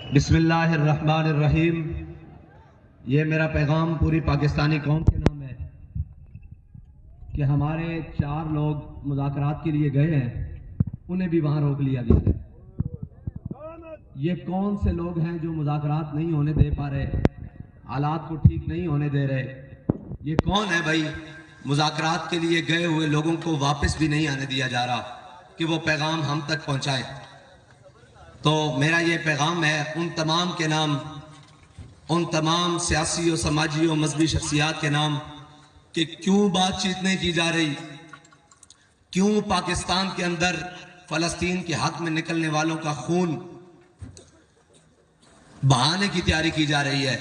बिस्मिल्लाहिर्रहमानिर्रहीम। ये मेरा पैगाम पूरी पाकिस्तानी कौम के नाम है कि हमारे 4 लोग मुज़ाकरात के लिए गए हैं, उन्हें भी वहां रोक लिया गया है। ये कौन से लोग हैं जो मुज़ाकरात नहीं होने दे पा रहे, हालात को ठीक नहीं होने दे रहे? ये कौन है भाई? मुज़ाकरात के लिए गए हुए लोगों को वापस भी नहीं आने दिया जा रहा कि वो पैगाम हम तक पहुंचाए। तो मेरा ये पैगाम है उन तमाम के नाम, उन तमाम सियासी और समाजी और मजहबी शख्सियात के नाम कि क्यों बातचीत नहीं की जा रही, क्यों पाकिस्तान के अंदर फलस्तीन के हक में निकलने वालों का खून बहाने की तैयारी की जा रही है।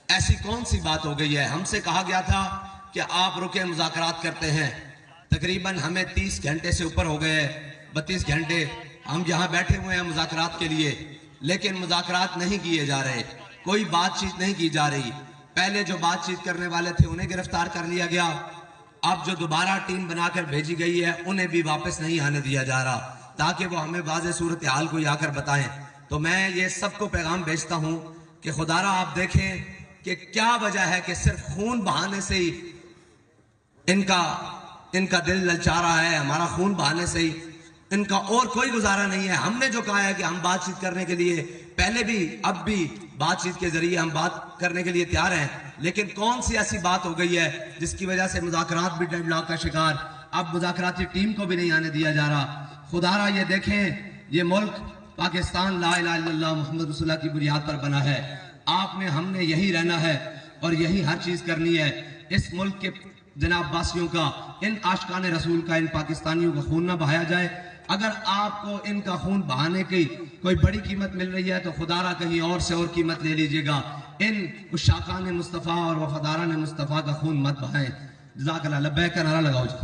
ऐसी कौन सी बात हो गई है? हमसे कहा गया था कि आप रुके, मुज़ाकरात करते हैं। तकरीबन हमें 30 घंटे से ऊपर हो गए, 32 घंटे हम यहाँ बैठे हुए हैं मुज़ाकरात के लिए, लेकिन मुज़ाकरात नहीं किए जा रहे, कोई बातचीत नहीं की जा रही। पहले जो बातचीत करने वाले थे उन्हें गिरफ्तार कर लिया गया, अब जो दोबारा टीम बनाकर भेजी गई है उन्हें भी वापस नहीं आने दिया जा रहा ताकि वो हमें वाज़ेह सूरत हाल को आकर बताएं। तो मैं ये सबको पैगाम भेजता हूं कि खुदारा आप देखें कि क्या वजह है कि सिर्फ खून बहाने से ही इनका दिल ललचा रहा है, हमारा खून बहाने से ही इनका और कोई गुजारा नहीं है। हमने जो कहा है कि हम बातचीत करने के लिए पहले भी अब भी बातचीत के जरिए हम बात करने के लिए तैयार हैं, लेकिन कौन सी ऐसी बात हो गई है जिसकी वजह से मुज़ाकरात भी डेडलॉक का शिकार, अब मुज़ाकराती टीम को भी नहीं आने दिया जा रहा। खुदारा ये देखें, ये मुल्क पाकिस्तान ला इलाहा इल्लल्लाह मुहम्मद रसूलुल्लाह की बुनियाद पर बना है। आपने हमने यही रहना है और यही हर चीज करनी है। इस मुल्क के जनाब वासियों का, इन आशिकान रसूल का, इन पाकिस्तानियों का खून ना बहाया जाए। अगर आपको इनका खून बहाने की कोई बड़ी कीमत मिल रही है तो खुदारा कहीं और से और कीमत ले लीजिएगा। इन उशाकान मुस्तफ़ा और वफादारान मुस्तफ़ा का खून मत बहाएं। जज़ाकल्लाह। लब्बैक का नारा लगाओ जी।